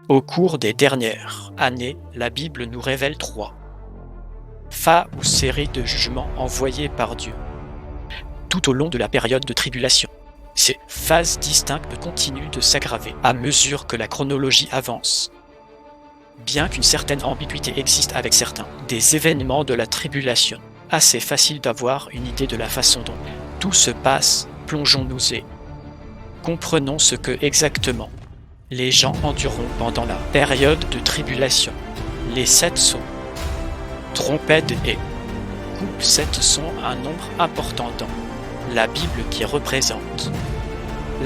Au cours des dernières années, la Bible nous révèle trois phases ou séries de jugements envoyés par Dieu tout au long de la période de tribulation. Ces phases distinctes continuent de s'aggraver à mesure que la chronologie avance. Bien qu'une certaine ambiguïté existe avec certains des événements de la tribulation, assez facile d'avoir une idée de la façon dont tout se passe, plongeons-nous et comprenons ce que exactement les gens endureront pendant la période de tribulation. Les 7 sons, trompettes et coupes 7 sont un nombre important dans la Bible qui représente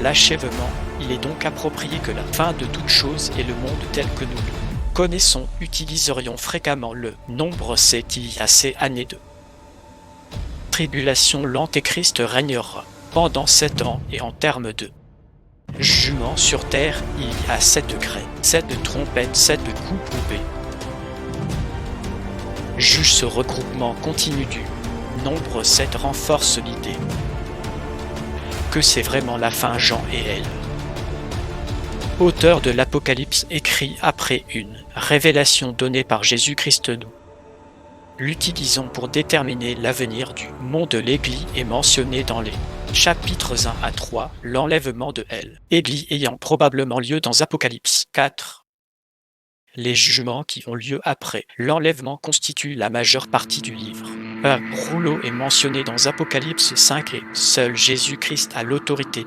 l'achèvement. Il est donc approprié que la fin de toute chose et le monde tel que nous le connaissons utiliserions fréquemment le nombre 7 il y a ces années de tribulation. L'Antéchrist régnera pendant 7 ans et en termes de jugement sur terre, il y a 7 degrés, 7 de trompettes, 7 de coups coupés. Juge ce regroupement continu du nombre 7 renforce l'idée que c'est vraiment la fin. Jean et elle, auteur de l'Apocalypse, écrit après une révélation donnée par Jésus-Christ. Nous l'utilisons pour déterminer l'avenir du monde. L'Église est mentionné dans les chapitres 1 à 3, l'enlèvement de elle, Église ayant probablement lieu dans Apocalypse 4. Les jugements qui ont lieu après l'enlèvement constituent la majeure partie du livre. Un rouleau est mentionné dans Apocalypse 5 et seul Jésus-Christ a l'autorité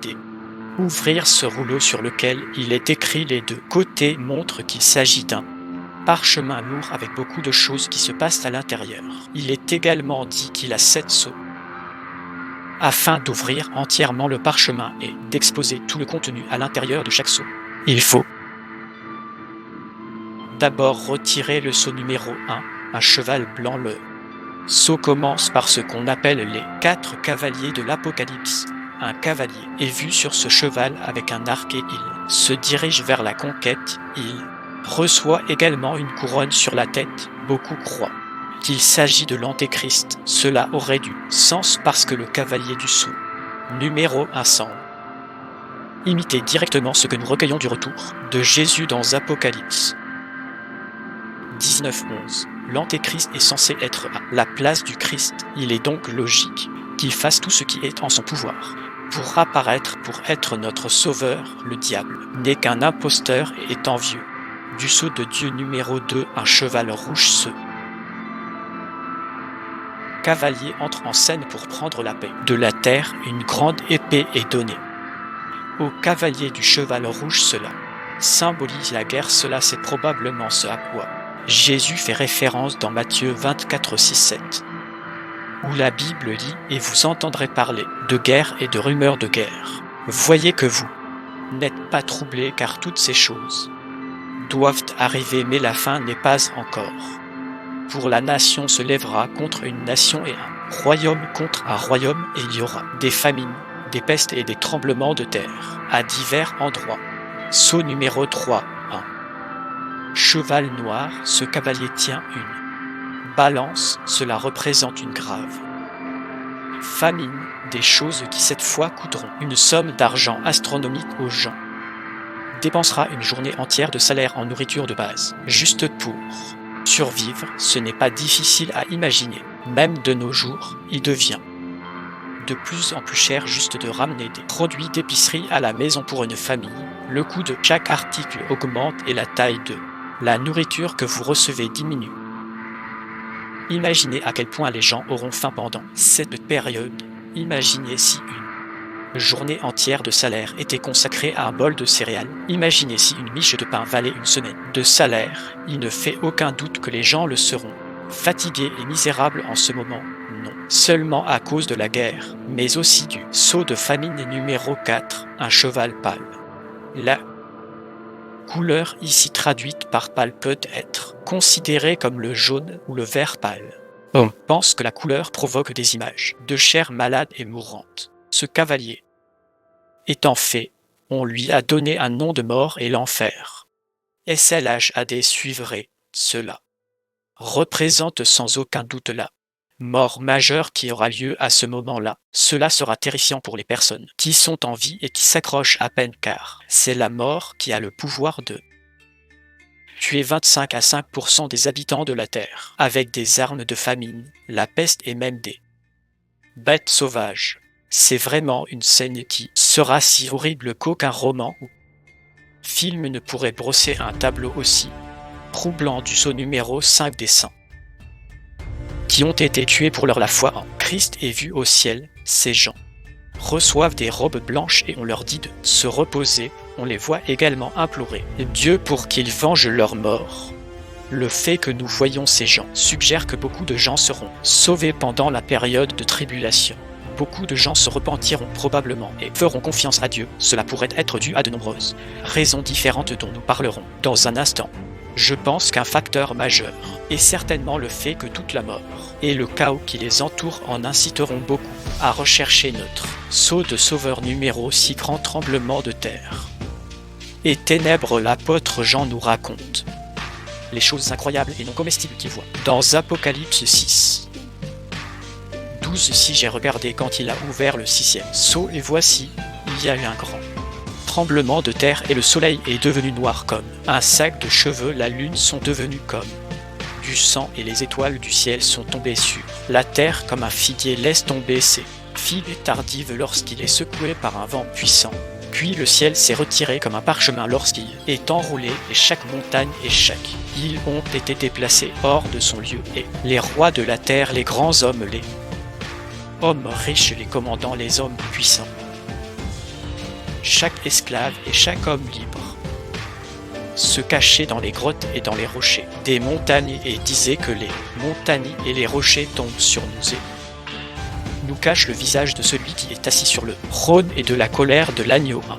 d'ouvrir ce rouleau sur lequel il est écrit les deux côtés montrent qu'il s'agit d'un parchemin lourd avec beaucoup de choses qui se passent à l'intérieur. Il est également dit qu'il a 7 sceaux afin d'ouvrir entièrement le parchemin et d'exposer tout le contenu à l'intérieur de chaque sceau. Il faut d'abord retirer le sceau numéro 1, un cheval blanc. Le sceau commence par ce qu'on appelle les 4 cavaliers de l'Apocalypse. Un cavalier est vu sur ce cheval avec un arc et il se dirige vers la conquête. Il reçoit également une couronne sur la tête. Beaucoup croient qu'il s'agit de l'Antéchrist. Cela aurait du sens parce que le cavalier du sceau numéro 1 semble imiter directement ce que nous recueillons du retour de Jésus dans Apocalypse 19:11. L'Antéchrist est censé être à la place du Christ. Il est donc logique qu'il fasse tout ce qui est en son pouvoir pour apparaître, pour être notre sauveur. Le diable n'est qu'un imposteur et est envieux du sceau de Dieu numéro 2, un cheval rouge. Ce cavalier entre en scène pour prendre la paix de la terre. Une grande épée est donnée au cavalier du cheval rouge. Cela symbolise la guerre. Cela c'est probablement ce à quoi Jésus fait référence dans Matthieu 24, 6, 7, où la Bible dit « Et vous entendrez parler de guerre et de rumeurs de guerre. Voyez que vous n'êtes pas troublés, car toutes ces choses doivent arriver, mais la fin n'est pas encore. Pour la nation se lèvera contre une nation et un royaume contre un royaume, et il y aura des famines, des pestes et des tremblements de terre à divers endroits. » Sceau numéro 3, 1. Cheval noir, ce cavalier tient une balance, cela représente une grave famine, des choses qui cette fois coûteront une somme d'argent astronomique aux gens. Dépensera une journée entière de salaire en nourriture de base, juste pour survivre. Ce n'est pas difficile à imaginer. Même de nos jours, il devient de plus en plus cher juste de ramener des produits d'épicerie à la maison pour une famille. Le coût de chaque article augmente et la taille de la nourriture que vous recevez diminue. Imaginez à quel point les gens auront faim pendant cette période. Imaginez si une journée entière de salaire était consacrée à un bol de céréales. Imaginez si une miche de pain valait une semaine de salaire. Il ne fait aucun doute que les gens le seront. Fatigués et misérables en ce moment, non seulement à cause de la guerre, mais aussi du sceau de famine numéro 4, un cheval pâle. La couleur ici traduite par pâle peut être considérée comme le jaune ou le vert pâle. On pense que la couleur provoque des images de chair malade et mourante. Ce cavalier étant fait, on lui a donné un nom de mort et l'enfer. SLHAD suivrait cela. Représente sans aucun doute la mort majeure qui aura lieu à ce moment-là. Cela sera terrifiant pour les personnes qui sont en vie et qui s'accrochent à peine, car c'est la mort qui a le pouvoir de tué 25 à 5% des habitants de la Terre, avec des armes de famine, la peste et même des bêtes sauvages. C'est vraiment une scène qui sera si horrible qu'aucun roman ou film ne pourrait brosser un tableau aussi troublant du saut numéro 5 des saints, qui ont été tués pour leur la foi en Christ et vus au ciel. Ces gens reçoivent des robes blanches et on leur dit de se reposer. On les voit également implorer Dieu pour qu'il venge leur mort. Le fait que nous voyons ces gens suggère que beaucoup de gens seront sauvés pendant la période de tribulation. Beaucoup de gens se repentiront probablement et feront confiance à Dieu. Cela pourrait être dû à de nombreuses raisons différentes dont nous parlerons dans un instant. Je pense qu'un facteur majeur est certainement le fait que toute la mort et le chaos qui les entoure en inciteront beaucoup à rechercher notre sceau de sauveur numéro 6 grand tremblement de terre. Et ténèbres, l'apôtre Jean nous raconte les choses incroyables et non comestibles qu'il voit dans Apocalypse 6. 12 Si j'ai regardé quand il a ouvert le 6e sceau et voici, il y a eu un grand tremblement de terre et le soleil est devenu noir comme un sac de cheveux, la lune sont devenues comme du sang et les étoiles du ciel sont tombées sur la terre comme un figuier laisse tomber ses figues tardives lorsqu'il est secoué par un vent puissant. Puis le ciel s'est retiré comme un parchemin lorsqu'il est enroulé et chaque montagne et chaque île ont été déplacés hors de son lieu et les rois de la terre, les grands hommes, les hommes riches, les commandants, les hommes puissants, chaque esclave et chaque homme libre se cachaient dans les grottes et dans les rochers des montagnes et disaient que les montagnes et les rochers tombent sur nous et nous cachent le visage de celui qui est assis sur le trône et de la colère de l'agneau. Un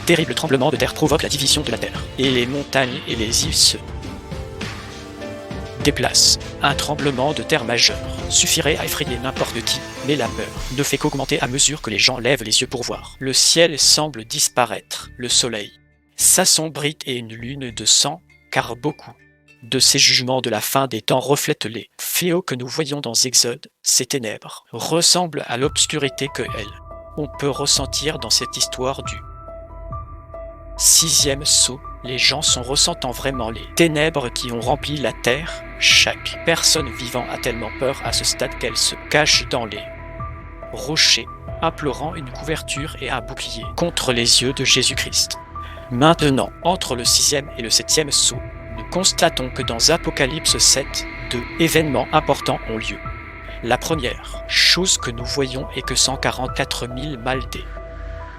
terrible tremblement de terre provoque la division de la terre et les montagnes et les îles se déplacent. Un tremblement de terre majeur suffirait à effrayer n'importe qui, mais la peur ne fait qu'augmenter à mesure que les gens lèvent les yeux pour voir. Le ciel semble disparaître, le soleil s'assombrit et une lune de sang, car beaucoup de ces jugements de la fin des temps reflètent les fléaux que nous voyons dans Exode. Ces ténèbres ressemblent à l'obscurité que on peut ressentir dans cette histoire du 6e sceau. Les gens sont ressentant vraiment les ténèbres qui ont rempli la terre. Chaque personne vivant a tellement peur à ce stade qu'elle se cache dans les rochers, implorant une couverture et un bouclier contre les yeux de Jésus-Christ. Maintenant, entre le 6e et le 7e sceau, nous constatons que dans Apocalypse 7, 2 événements importants ont lieu. La première chose que nous voyons est que 144 000 Maldés,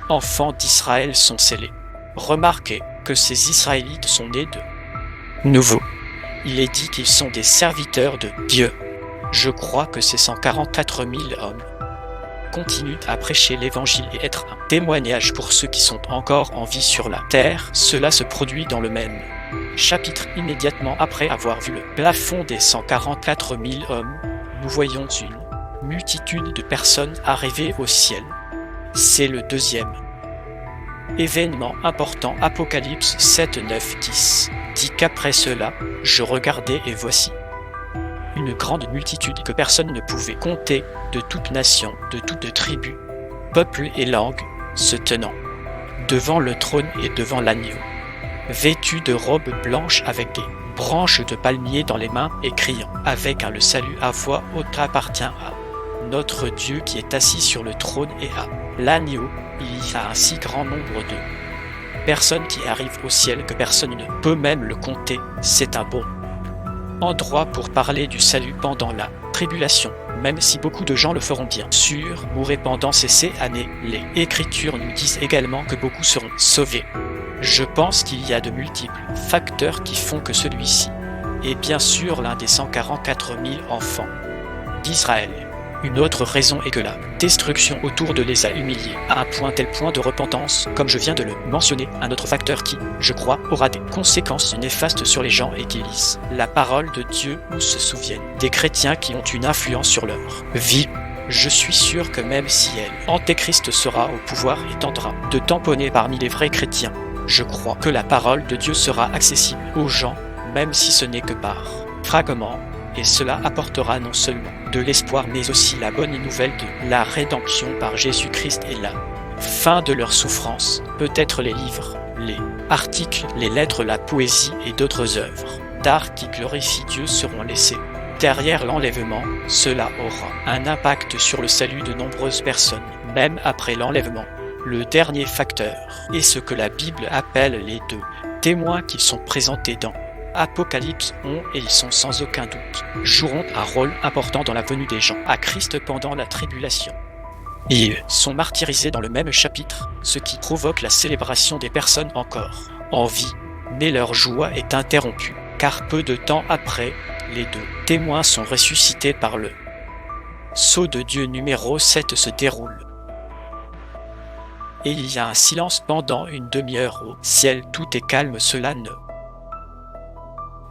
enfants d'Israël, sont scellés. Remarquez que ces Israélites sont nés de nouveau. Il est dit qu'ils sont des serviteurs de Dieu. Je crois que ces 144 000 hommes continuent à prêcher l'évangile et être un témoignage pour ceux qui sont encore en vie sur la terre. Cela se produit dans le même chapitre. Immédiatement après avoir vu le plafond des 144 000 hommes, nous voyons une multitude de personnes arriver au ciel. C'est le deuxième événement important. Apocalypse 7, 9, 10 dit qu'après cela, je regardais et voici une grande multitude que personne ne pouvait compter, de toute nation, de toute tribu, peuple et langue, se tenant devant le trône et devant l'agneau, vêtus de robes blanches avec des branches de palmier dans les mains et criant avec le salut à voix haute appartient à notre Dieu qui est assis sur le trône et à l'agneau. Il y a un si grand nombre de personnes qui arrivent au ciel que personne ne peut même le compter. C'est un bon endroit pour parler du salut pendant la tribulation, même si beaucoup de gens le feront bien sûr mourir pendant ces années. Les Écritures nous disent également que beaucoup seront sauvés. Je pense qu'il y a de multiples facteurs qui font que celui-ci est bien sûr l'un des 144 000 enfants d'Israël. Une autre raison est que la destruction autour de les a humiliés à un tel point de repentance, comme je viens de le mentionner. Un autre facteur qui, je crois, aura des conséquences néfastes sur les gens et qui lisent la parole de Dieu ou se souviennent des chrétiens qui ont une influence sur leur vie. Je suis sûr que même si Antéchrist sera au pouvoir et tentera de tamponner parmi les vrais chrétiens, je crois que la parole de Dieu sera accessible aux gens, même si ce n'est que par fragments. Et cela apportera non seulement de l'espoir mais aussi la bonne nouvelle de la rédemption par Jésus-Christ et la fin de leur souffrance. Peut-être les livres les articles, les lettres, la poésie et d'autres œuvres d'art qui glorifient Dieu seront laissées derrière l'enlèvement. Cela aura un impact sur le salut de nombreuses personnes, même après l'enlèvement. Le dernier facteur est ce que la Bible appelle les deux témoins qui sont présentés dans Apocalypse 11 et ils sont sans aucun doute joueront un rôle important dans la venue des gens à Christ pendant la tribulation. Ils sont martyrisés dans le même chapitre, ce qui provoque la célébration des personnes encore en vie, mais leur joie est interrompue, car peu de temps après, les deux témoins sont ressuscités par le sceau de Dieu numéro 7 se déroule. Et il y a un silence pendant une demi-heure au ciel, tout est calme, cela ne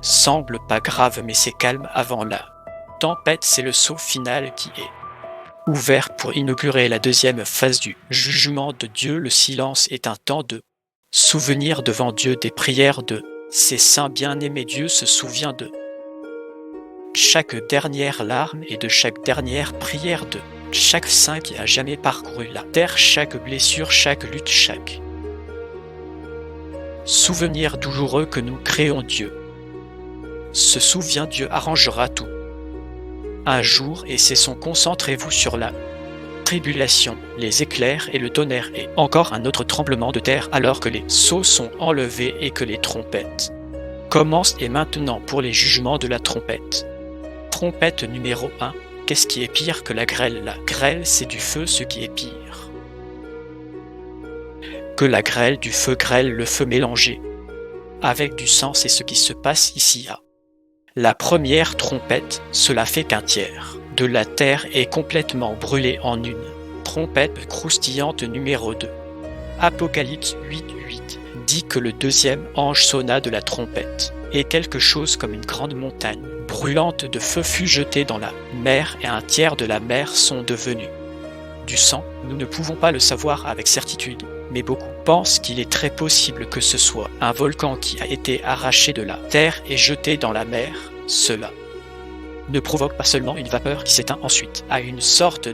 semble pas grave mais c'est calme avant la tempête, c'est le sceau final qui est ouvert pour inaugurer la deuxième phase du jugement de Dieu. Le silence est un temps de souvenir devant Dieu, des prières de ses saints bien-aimés. Dieu se souvient de chaque dernière larme et de chaque dernière prière de chaque saint qui a jamais parcouru la terre, chaque blessure, chaque lutte, chaque souvenir douloureux que nous créons. Dieu se souvient, Dieu arrangera tout un jour, et c'est son concentrez-vous sur la tribulation, les éclairs et le tonnerre et encore un autre tremblement de terre alors que les sceaux sont enlevés et que les trompettes commencent. Et maintenant pour les jugements de la trompette. Trompette numéro 1. Qu'est-ce qui est pire que la grêle? La grêle, c'est du feu, ce qui est pire que la grêle, du feu grêle, le feu mélangé avec du sang, c'est ce qui se passe ici à la première trompette. Cela fait qu'un tiers de la terre est complètement brûlé en une trompette croustillante. Numéro 2. Apocalypse 8:8 dit que le deuxième ange sonna de la trompette, et quelque chose comme une grande montagne brûlante de feu fut jetée dans la mer, et un tiers de la mer sont devenus du sang. Nous ne pouvons pas le savoir avec certitude, mais beaucoup pensent qu'il est très possible que ce soit un volcan qui a été arraché de la terre et jeté dans la mer. Cela ne provoque pas seulement une vapeur qui s'éteint ensuite, à une sorte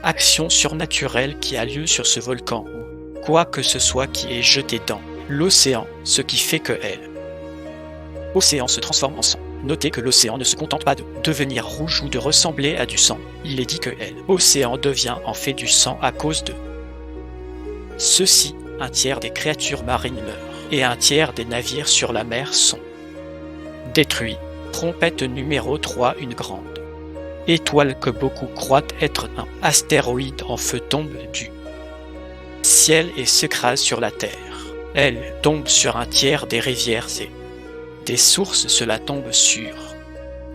d'action surnaturelle qui a lieu sur ce volcan ou quoi que ce soit qui est jeté dans l'océan, ce qui fait que l'océan se transforme en sang. Notez que l'océan ne se contente pas de devenir rouge ou de ressembler à du sang. Il est dit que l'océan devient en fait du sang à cause de ceci. Un tiers des créatures marines meurent et un tiers des navires sur la mer sont détruits. Trompette numéro 3. Une grande étoile que beaucoup croient être un astéroïde en feu tombe du ciel et s'écrase sur la terre. Elle tombe sur un tiers des rivières et des sources. Cela tombe sur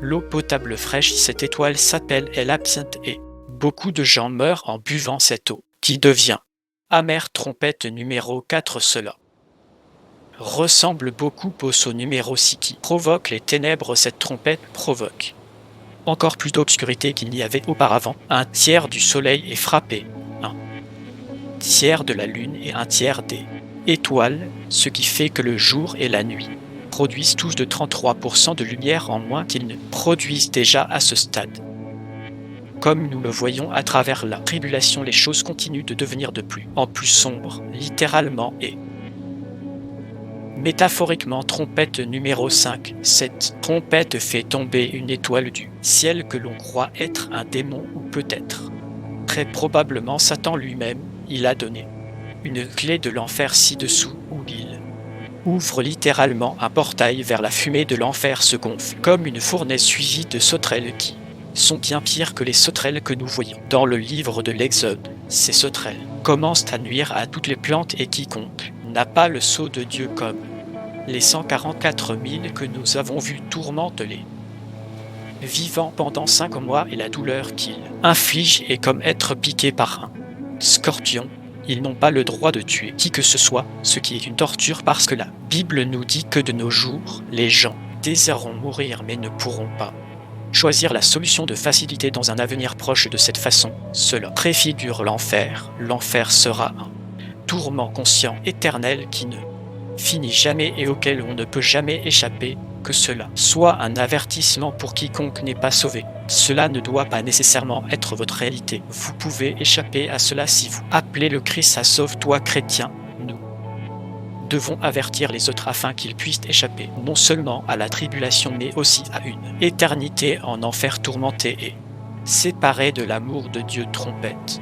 l'eau potable fraîche. Cette étoile s'appelle l'absinthe et beaucoup de gens meurent en buvant cette eau qui devient amère. Trompette numéro 4. Cela ressemble beaucoup au sceau numéro 6 qui provoque les ténèbres. Cette trompette provoque encore plus d'obscurité qu'il n'y avait auparavant. Un tiers du soleil est frappé, un tiers de la lune et un tiers des étoiles, ce qui fait que le jour et la nuit produisent tous de 33% de lumière en moins qu'ils ne produisent déjà à ce stade. Comme nous le voyons à travers la tribulation, les choses continuent de devenir de plus en plus sombres, littéralement et métaphoriquement. Trompette numéro 5. Cette trompette fait tomber une étoile du ciel que l'on croit être un démon ou peut-être très probablement Satan lui-même. Il a donné une clé de l'enfer ci-dessous où il ouvre littéralement un portail vers la fumée de l'enfer se gonfle comme une fournaise suivie de sauterelles qui sont bien pires que les sauterelles que nous voyons dans le livre de l'Exode. Ces sauterelles commencent à nuire à toutes les plantes et quiconque n'a pas le sceau de Dieu, comme les 144 000 que nous avons vus tourmentent les vivants pendant 5 mois, et la douleur qu'ils infligent est comme être piqué par un scorpion. Ils n'ont pas le droit de tuer qui que ce soit, ce qui est une torture parce que la Bible nous dit que de nos jours, les gens désireront mourir mais ne pourront pas choisir la solution de facilité dans un avenir proche. De cette façon, cela préfigure l'enfer. L'enfer sera un tourment conscient éternel qui ne finit jamais et auquel on ne peut jamais échapper. Que cela soit un avertissement pour quiconque n'est pas sauvé. Cela ne doit pas nécessairement être votre réalité. Vous pouvez échapper à cela si vous appelez le Christ à sauve-toi chrétien. Nous devons avertir les autres afin qu'ils puissent échapper non seulement à la tribulation mais aussi à une éternité en enfer tourmenté et séparé de l'amour de Dieu. Trompette.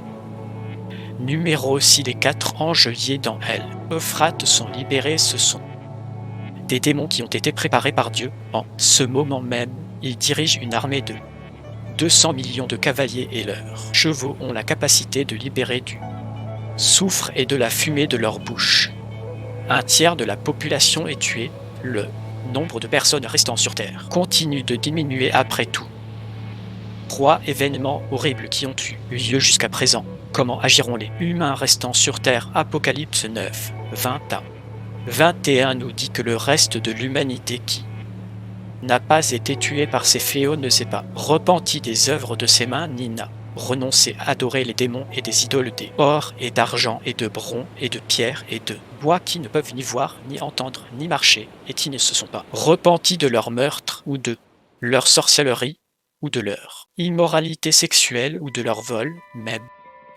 Numéro 6. Les 4 anges liés dans elle, Euphrate, sont libérés. Ce sont des démons qui ont été préparés par Dieu. En ce moment même, ils dirigent une armée de 200 millions de cavaliers et leurs chevaux ont la capacité de libérer du soufre et de la fumée de leur bouche. Un tiers de la population est tuée. Le nombre de personnes restant sur Terre continue de diminuer après tout. 3 événements horribles qui ont eu lieu jusqu'à présent. Comment agiront les humains restant sur Terre? Apocalypse 9, 20 à 21 nous dit que le reste de l'humanité qui n'a pas été tué par ces fléaux ne s'est pas repenti des œuvres de ses mains, ni n'a renoncé à adorer les démons et des idoles d'or et d'argent et de bronze et de pierre et de bois qui ne peuvent ni voir, ni entendre, ni marcher, et qui ne se sont pas repentis de leur meurtre ou de leur sorcellerie ou de leur immoralité sexuelle ou de leur vol même.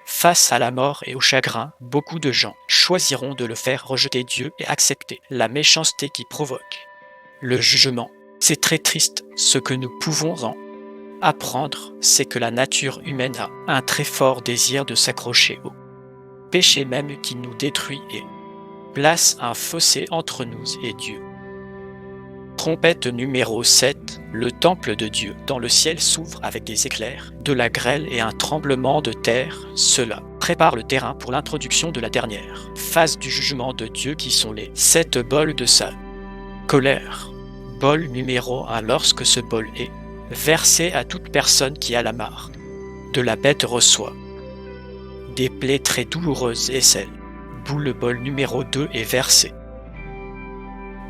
Face à la mort et au chagrin, beaucoup de gens choisiront de le faire rejeter Dieu et accepter la méchanceté qui provoque le jugement. C'est très triste. Ce que nous pouvons en apprendre, c'est que la nature humaine a un très fort désir de s'accrocher au péché même qui nous détruit et place un fossé entre nous et Dieu. Trompette numéro 7. Le temple de Dieu dans le ciel s'ouvre avec des éclairs, de la grêle et un tremblement de terre. Cela prépare le terrain pour l'introduction de la dernière phase du jugement de Dieu qui sont les 7 bols de sa colère. Bol numéro 1. Lorsque ce bol est versé à toute personne qui a la marque de la bête reçoit des plaies très douloureuses et celle d'où le bol numéro 2 est versé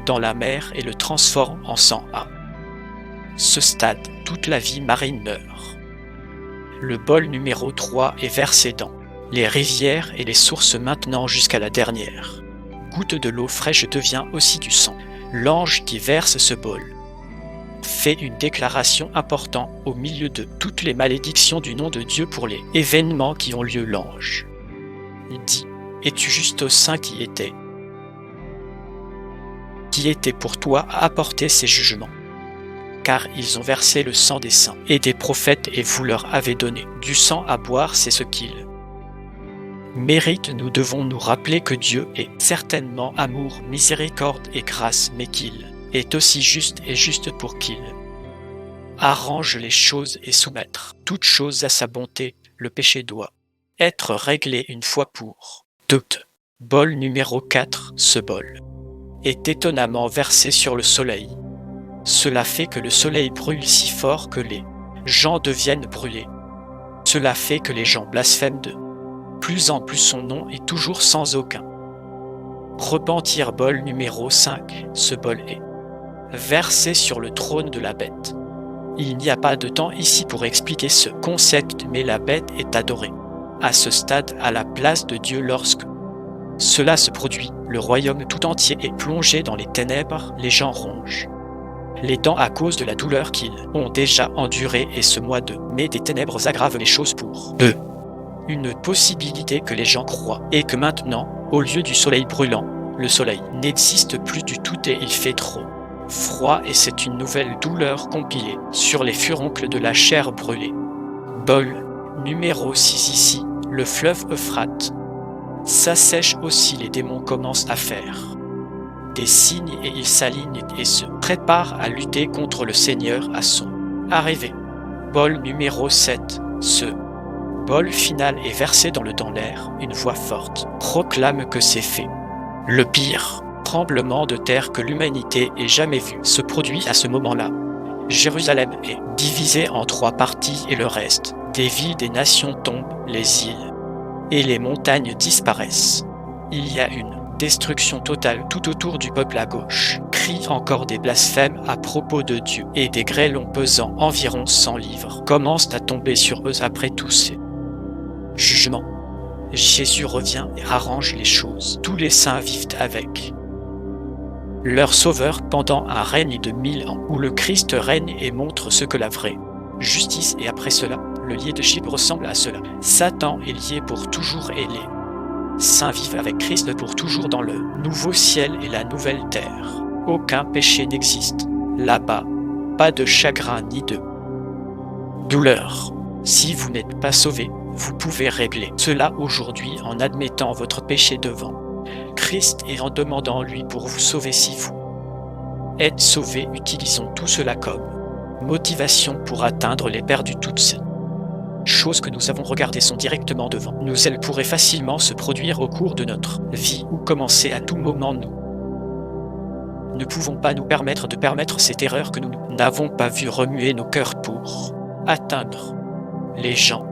dans la mer et le transforme en sang. À ce stade, toute la vie marine meurt. Le bol numéro 3 est versé dans les rivières et les sources maintenant jusqu'à la dernière goutte de l'eau fraîche devient aussi du sang. L'ange qui verse ce bol fait une déclaration importante au milieu de toutes les malédictions du nom de Dieu pour les événements qui ont lieu. L'ange dit: es-tu juste aux saints qui étaient pour toi à apporter ces jugements, car ils ont versé le sang des saints et des prophètes et vous leur avez donné du sang à boire, c'est ce qu'ils méritent. Nous devons nous rappeler que Dieu est certainement amour, miséricorde et grâce, mais qu'il est aussi juste et juste pour qu'il arrange les choses et soumettre toutes choses à sa bonté. Le péché doit être réglé une fois pour toutes. Bol numéro 4. Ce bol est étonnamment versé sur le soleil. Cela fait que le soleil brûle si fort que les gens deviennent brûlés. Cela fait que les gens blasphèment de plus en plus son nom et toujours sans aucun repentir. Bol numéro 5. Ce bol est versé sur le trône de la bête. Il n'y a pas de temps ici pour expliquer ce concept, mais la bête est adorée à ce stade à la place de Dieu. Lorsque cela se produit, le royaume tout entier est plongé dans les ténèbres. Les gens rongent les dents à cause de la douleur qu'ils ont déjà endurée, et ce mois de mai des ténèbres aggrave les choses pour eux. Une possibilité que les gens croient est que maintenant, au lieu du soleil brûlant, le soleil n'existe plus du tout et il fait trop froid, et c'est une nouvelle douleur compilée sur les furoncles de la chair brûlée. Bol numéro 6. Ici, le fleuve Euphrate s'assèche aussi. Les démons commencent à faire des signes et ils s'alignent et se préparent à lutter contre le Seigneur à son arrivée. Bol numéro 7. Ce bol final est versé dans l'air. Une voix forte proclame que c'est fait. Le pire tremblement de terre que l'humanité ait jamais vu se produit à ce moment-là. Jérusalem est divisée en 3 parties et le reste des villes des nations tombent, les îles et les montagnes disparaissent. Il y a une destruction totale tout autour du peuple. À gauche crient encore des blasphèmes à propos de Dieu, et des grêlons pesant environ 100 livres commencent à tomber sur eux après tous ces jugements. Jésus revient et arrange les choses. Tous les saints vivent avec leur Sauveur pendant un règne de 1000 ans, où le Christ règne et montre ce que la vraie justice est. Après cela, le leadership ressemble à cela. Satan est lié pour toujours et les Saints vivent avec Christ pour toujours dans le nouveau ciel et la nouvelle terre. Aucun péché n'existe. Là-bas, pas de chagrin ni de douleur. Si vous n'êtes pas sauvé, vous pouvez régler cela aujourd'hui en admettant votre péché devant Christ et en demandant lui pour vous sauver si vous êtes sauvé. Utilisons tout cela comme motivation pour atteindre les perdus. Toutes ces choses que nous avons regardées sont directement devant nous. Elles pourraient facilement se produire au cours de notre vie ou commencer à tout moment. Nous ne pouvons pas nous permettre de permettre cette erreur que nous n'avons pas vu remuer nos cœurs pour atteindre les gens